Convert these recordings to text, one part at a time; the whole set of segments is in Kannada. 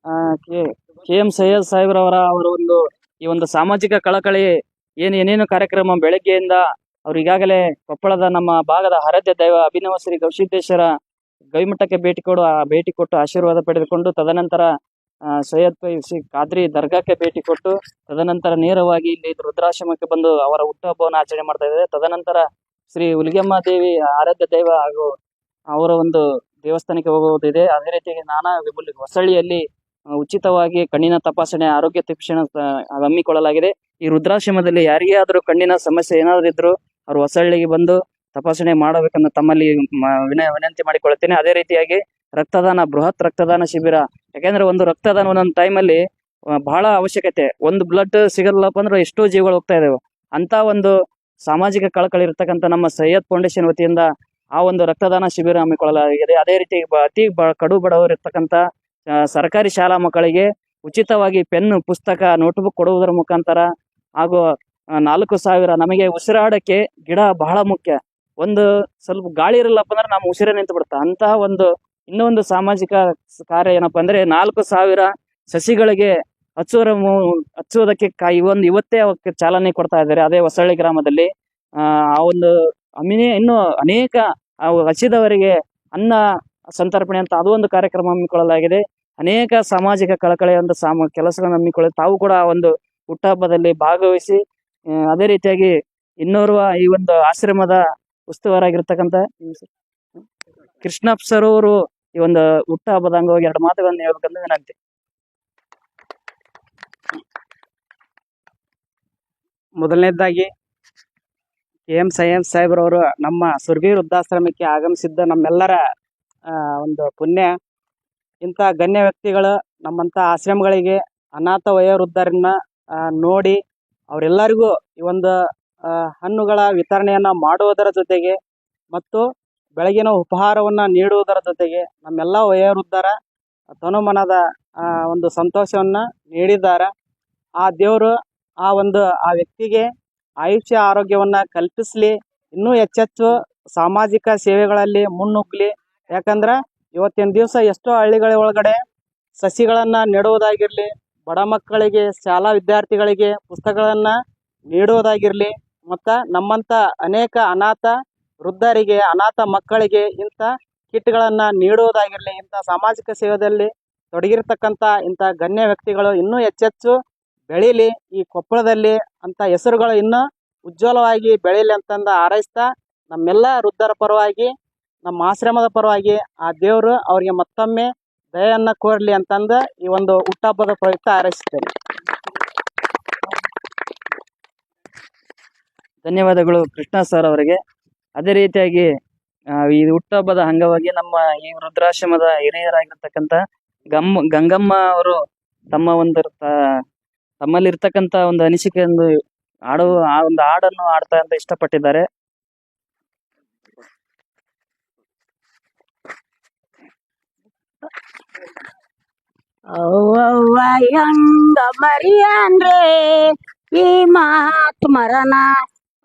ಆ, ಕೆ ಕೆ ಎಂ ಸೈಯದ್ ಸಾಹೇಬ್ರವರ ಅವರ ಒಂದು ಈ ಒಂದು ಸಾಮಾಜಿಕ ಕಳಕಳಿ ಏನೇನು ಕಾರ್ಯಕ್ರಮ ಬೆಳಗ್ಗೆಯಿಂದ ಅವ್ರು ಈಗಾಗಲೇ ಕೊಪ್ಪಳದ ನಮ್ಮ ಭಾಗದ ಆರಾಧ್ಯ ದೈವ ಅಭಿನವ ಶ್ರೀ ಗವಿಸಿದ್ದೇಶ್ವರ ಗವಿಮಠಕ್ಕೆ ಭೇಟಿ ಕೊಟ್ಟು ಆಶೀರ್ವಾದ ಪಡೆದುಕೊಂಡು ತದನಂತರ ಸೈಯದ್ ಶ್ರೀ ಖಾದ್ರಿ ದರ್ಗಾಕ್ಕೆ ಭೇಟಿ ಕೊಟ್ಟು ತದನಂತರ ನೇರವಾಗಿ ಇಲ್ಲಿ ರುದ್ರಾಶ್ರಮಕ್ಕೆ ಬಂದು ಅವರ ಹುಟ್ಟುಹಬ್ಬವನ್ನು ಆಚರಣೆ ಮಾಡ್ತಾ ಇದ್ದಾರೆ. ತದನಂತರ ಶ್ರೀ ಹುಲಿಗೆಮ್ಮ ದೇವಿ ಆರಾಧ್ಯ ದೈವ ಹಾಗೂ ಅವರ ಒಂದು ದೇವಸ್ಥಾನಕ್ಕೆ ಹೋಗುವುದಿದೆ. ಅದೇ ರೀತಿಯಾಗಿ ನಾನಾ ಹೊಸಳ್ಳಿಯಲ್ಲಿ ಉಚಿತವಾಗಿ ಕಣ್ಣಿನ ತಪಾಸಣೆ ಆರೋಗ್ಯ ತಪಾಸಣೆ ಹಮ್ಮಿಕೊಳ್ಳಲಾಗಿದೆ. ಈ ರುದ್ರಾಶ್ರಮದಲ್ಲಿ ಯಾರಿಗೇ ಆದರೂ ಕಣ್ಣಿನ ಸಮಸ್ಯೆ ಏನಾದರೂ ಇದ್ರು ಅವರು ಹೊಸಳ್ಳಿಗೆ ಬಂದು ತಪಾಸಣೆ ಮಾಡಬೇಕನ್ನು ತಮ್ಮಲ್ಲಿ ವಿನಂತಿ ಮಾಡಿಕೊಳ್ಳುತ್ತೇನೆ. ಅದೇ ರೀತಿಯಾಗಿ ರಕ್ತದಾನ, ಬೃಹತ್ ರಕ್ತದಾನ ಶಿಬಿರ. ಯಾಕೆಂದ್ರೆ ಒಂದು ರಕ್ತದಾನ ಒಂದೊಂದು ಟೈಮಲ್ಲಿ ಬಹಳ ಅವಶ್ಯಕತೆ. ಒಂದು ಬ್ಲಡ್ ಸಿಗಲ್ಲಪ್ಪ ಅಂದ್ರೆ ಎಷ್ಟೋ ಜೀವಗಳು ಹೋಗ್ತಾ ಇದಾವೆ. ಅಂತ ಒಂದು ಸಾಮಾಜಿಕ ಕಳಕಳಿ ಇರ್ತಕ್ಕಂಥ ನಮ್ಮ ಸೈಯದ್ ಫೌಂಡೇಶನ್ ವತಿಯಿಂದ ಆ ಒಂದು ರಕ್ತದಾನ ಶಿಬಿರ ಹಮ್ಮಿಕೊಳ್ಳಲಾಗಿದೆ. ಅದೇ ರೀತಿ ಕಡು ಬಡವರು ಇರ್ತಕ್ಕಂಥ ಸರ್ಕಾರಿ ಶಾಲಾ ಮಕ್ಕಳಿಗೆ ಉಚಿತವಾಗಿ ಪೆನ್ನು, ಪುಸ್ತಕ, ನೋಟ್ಬುಕ್ ಕೊಡುವುದರ ಮುಖಾಂತರ ಹಾಗೂ 4,000 ನಮಗೆ ಉಸಿರಾಡಕ್ಕೆ ಗಿಡ ಬಹಳ ಮುಖ್ಯ. ಒಂದು ಸ್ವಲ್ಪ ಗಾಳಿ ಇರಲ್ಲಪ್ಪ ಅಂದ್ರೆ ನಮ್ಮ ಉಸಿರೇ ನಿಂತು ಬಿಡುತ್ತೆ. ಅಂತಹ ಒಂದು ಇನ್ನೊಂದು ಸಾಮಾಜಿಕ ಕಾರ್ಯ ಏನಪ್ಪಾ ಅಂದ್ರೆ 4,000 ಸಸಿಗಳಿಗೆ ಹಚ್ಚುವುದಕ್ಕೆ ಇವತ್ತೇ ಅವಕ್ಕೆ ಚಾಲನೆ ಕೊಡ್ತಾ ಇದ್ದಾರೆ. ಅದೇ ಹೊಸಳ್ಳಿ ಗ್ರಾಮದಲ್ಲಿ ಆ ಒಂದು ಇನ್ನೂ ಅನೇಕ ಹಸಿದವರಿಗೆ ಅನ್ನ ಸಂತರ್ಪಣೆ ಅಂತ ಅದು ಒಂದು ಕಾರ್ಯಕ್ರಮ ಹಮ್ಮಿಕೊಳ್ಳಲಾಗಿದೆ. ಅನೇಕ ಸಾಮಾಜಿಕ ಕಳಕಳಿಯ ಒಂದು ಕೆಲಸಗಳನ್ನು ಹಮ್ಮಿಕೊಳ್ಳಿ. ತಾವು ಕೂಡ ಆ ಒಂದು ಹುಟ್ಟಹಬ್ಬದಲ್ಲಿ ಭಾಗವಹಿಸಿ ಅದೇ ರೀತಿಯಾಗಿ ಇನ್ನೋರ್ವ ಈ ಒಂದು ಆಶ್ರಮದ ಉಸ್ತುವಾರಾಗಿರ್ತಕ್ಕಂಥ ಕೃಷ್ಣಪ್ಪ ಸರ್ ಅವರು ಈ ಒಂದು ಹುಟ್ಟಹಬ್ಬದ ಅಂಗವಾಗಿ 2 ಮಾತುಗಳನ್ನು ಹೇಳ್ಬೇಕಂತ ವಿನಂತಿ. ಮೊದಲನೇದಾಗಿ ಕೆ ಎಂ ಸೈಯದ್ ಸಾಹೇಬ್ರವರು ನಮ್ಮ ಸುರ್ಗಿ ವೃದ್ಧಾಶ್ರಮಕ್ಕೆ ಆಗಮಿಸಿದ್ದ ನಮ್ಮೆಲ್ಲರ ಒಂದು ಪುಣ್ಯ. ಇಂಥ ಗಣ್ಯ ವ್ಯಕ್ತಿಗಳು ನಮ್ಮಂಥ ಆಶ್ರಮಗಳಿಗೆ ಅನಾಥ ವಯೋವೃದ್ಧರನ್ನ ನೋಡಿ ಅವರೆಲ್ಲರಿಗೂ ಈ ಒಂದು ಹಣ್ಣುಗಳ ವಿತರಣೆಯನ್ನು ಮಾಡುವುದರ ಜೊತೆಗೆ ಮತ್ತು ಬೆಳಗಿನ ಉಪಹಾರವನ್ನು ನೀಡುವುದರ ಜೊತೆಗೆ ನಮ್ಮೆಲ್ಲ ವಯೋವೃದ್ಧರ ತನುಮನದ ಒಂದು ಸಂತೋಷವನ್ನು ನೀಡಿದ್ದಾರೆ. ಆ ದೇವರು ಆ ವ್ಯಕ್ತಿಗೆ ಆಯುಷ್ಯ ಆರೋಗ್ಯವನ್ನು ಕಲ್ಪಿಸಲಿ, ಇನ್ನೂ ಹೆಚ್ಚೆಚ್ಚು ಸಾಮಾಜಿಕ ಸೇವೆಗಳಲ್ಲಿ ಮುನ್ನುಗ್ಗಲಿ. ಯಾಕಂದ್ರೆ ಇವತ್ತಿನ ದಿವಸ ಎಷ್ಟೋ ಹಳ್ಳಿಗಳ ಒಳಗಡೆ ಸಸಿಗಳನ್ನು ನೆಡುವುದಾಗಿರಲಿ, ಬಡ ಮಕ್ಕಳಿಗೆ, ಶಾಲಾ ವಿದ್ಯಾರ್ಥಿಗಳಿಗೆ ಪುಸ್ತಕಗಳನ್ನು ನೀಡುವುದಾಗಿರಲಿ, ಮತ್ತು ನಮ್ಮಂಥ ಅನೇಕ ಅನಾಥ ವೃದ್ಧರಿಗೆ, ಅನಾಥ ಮಕ್ಕಳಿಗೆ ಇಂಥ ಕಿಟ್ಗಳನ್ನು ನೀಡುವುದಾಗಿರಲಿ, ಇಂಥ ಸಾಮಾಜಿಕ ಸೇವೆಯಲ್ಲಿ ತೊಡಗಿರ್ತಕ್ಕಂಥ ಇಂಥ ಗಣ್ಯ ವ್ಯಕ್ತಿಗಳು ಇನ್ನೂ ಹೆಚ್ಚೆಚ್ಚು ಬೆಳೀಲಿ. ಈ ಕೊಪ್ಪಳದಲ್ಲಿ ಅಂಥ ಹೆಸರುಗಳು ಇನ್ನೂ ಉಜ್ವಲವಾಗಿ ಬೆಳೀಲಿ ಅಂತಂದು ಹಾರೈಸ್ತಾ, ನಮ್ಮೆಲ್ಲ ವೃದ್ಧರ ಪರವಾಗಿ, ನಮ್ಮ ಆಶ್ರಮದ ಪರವಾಗಿ ಆ ದೇವರು ಅವರಿಗೆ ಮತ್ತೊಮ್ಮೆ ದಯೆಯನ್ನು ಕೋರಲಿ ಅಂತಂದು ಈ ಒಂದು ಹುಟ್ಟಹಬ್ಬದ ಪ್ರಯುಕ್ತ ಹಾರೈಸುತ್ತೇನೆ. ಧನ್ಯವಾದಗಳು ಕೃಷ್ಣ ಸರ್ ಅವರಿಗೆ. ಅದೇ ರೀತಿಯಾಗಿ ಈ ಹುಟ್ಟಹಬ್ಬದ ಅಂಗವಾಗಿ ನಮ್ಮ ಈ ವೃದ್ಧಾಶ್ರಮದ ಹಿರಿಯರಾಗಿರ್ತಕ್ಕಂಥ ಗಂಗಮ್ಮ ಅವರು ತಮ್ಮಲ್ಲಿರ್ತಕ್ಕಂಥ ಒಂದು ಅನಿಸಿಕೆಯನ್ನು ಆ ಒಂದು ಹಾಡನ್ನು ಹಾಡ್ತಾ ಅಂತ ಇಷ್ಟಪಟ್ಟಿದ್ದಾರೆ. ಅವ್ವ ಹೆಂಗ ಮರಿಯನ್ರೆ ಈ ಮಹಾತ್ಮರನ,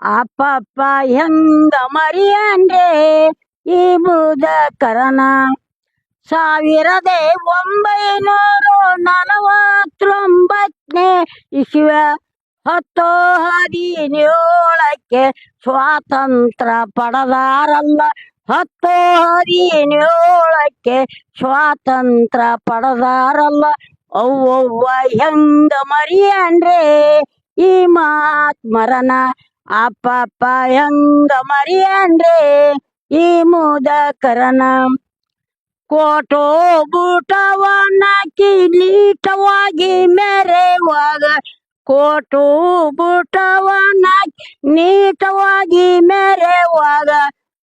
ಅಪ್ಪಪ್ಪ ಹೆಂಗ ಮರಿಯನ್ರೆ ಈ ಮುದಕರನ. 1949 ಇಸ್ವ 10/17 ಸ್ವಾತಂತ್ರ್ಯ ಪಡೆದಾರಲ್ಲ, 10/17 ಸ್ವಾತಂತ್ರ್ಯ ಪಡೆದಾರಲ್ಲ. ಅವ್ವ ಹೆಂಗ ಮರಿಯನ್ರೆ ಈ ಮಹಾತ್ಮರನ, ಅಪ್ಪಪ್ಪ ಹೆಂಗ ಮರಿಯನ್ರೆ ಈ ಮುದಕರನ. ಕೋಟೋ ಬೂಟವನ್ನ ಕಿರೀಟವಾಗಿ ಮೆರೆವಾಗ, ಕೋಟು ಬೂಟವನ್ನ ನೀಟವಾಗಿ ಮೆರೆವಾಗ,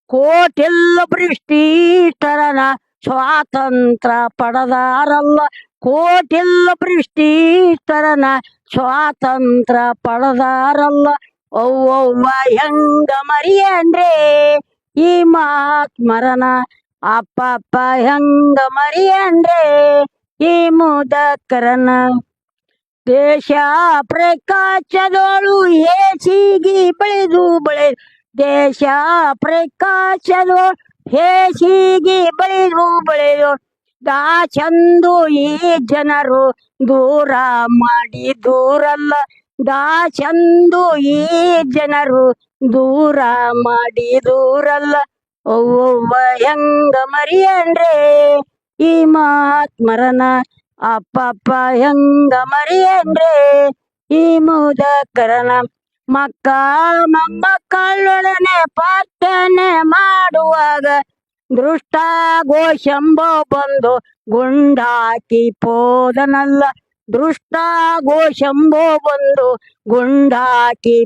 ಕೋಟಿಲ್ಲ ಬ್ರಿಟಿಷರನ ಸ್ವಾತಂತ್ರ್ಯ ಪಡೆದಾರಲ್ಲ, ಕೋಟಿಲ್ಲ ಬ್ರಿಟಿಷರನ ಸ್ವಾತಂತ್ರ್ಯ ಪಡೆದಾರಲ್ಲ. ಅವ್ವ ಹೆಂಗ ಮರಿಯನ್ರೆ ಈ ಮಹಾತ್ಮರನ, ಅಪ್ಪಪ್ಪ ಹೆಂಗ ಮರಿಯನ್ರೆ ಈ ಮುದಕರನ. ದೇಶ ಪ್ರಕಾಶದೋಳು ಹೇಸಿಗೆ ಬೆಳೆದು ದೇಶ ಪ್ರಕಾಶದೋಳು ಹೇಸಿಗೆ ಬೆಳೆದು ದಾಚಂದು ಈ ಜನರು ದೂರ ಮಾಡಿ ದೂರಲ್ಲ ದಾಚಂದು ಈ ಜನರು ದೂರ ಮಾಡಿ ದೂರಲ್ಲ ಅವ್ವವ್ವ ಹೆಂಗ ಮರಿಯನ್ರೇ ಈ ಮಹಾತ್ಮರನ ಅಪ್ಪಪ್ಪ ಹೆಂಗ ಮರಿಯನ್ರೇ ಈ ಮುದಕರನ ಮಕ್ಕ ಮೊಮ್ಮಕ್ಕಳೊಡನೆ ಪ್ರಾರ್ಥನೆ ಮಾಡುವಾಗ ದೃಷ್ಟ ಗೋಶಂಬೋ ಬಂದು ಗುಂಡಾಕಿ ಪೋದನಲ್ಲ ದೃಷ್ಟ ಗೋಶಂಬೋ ಬಂದು ಗುಂಡಾಕಿ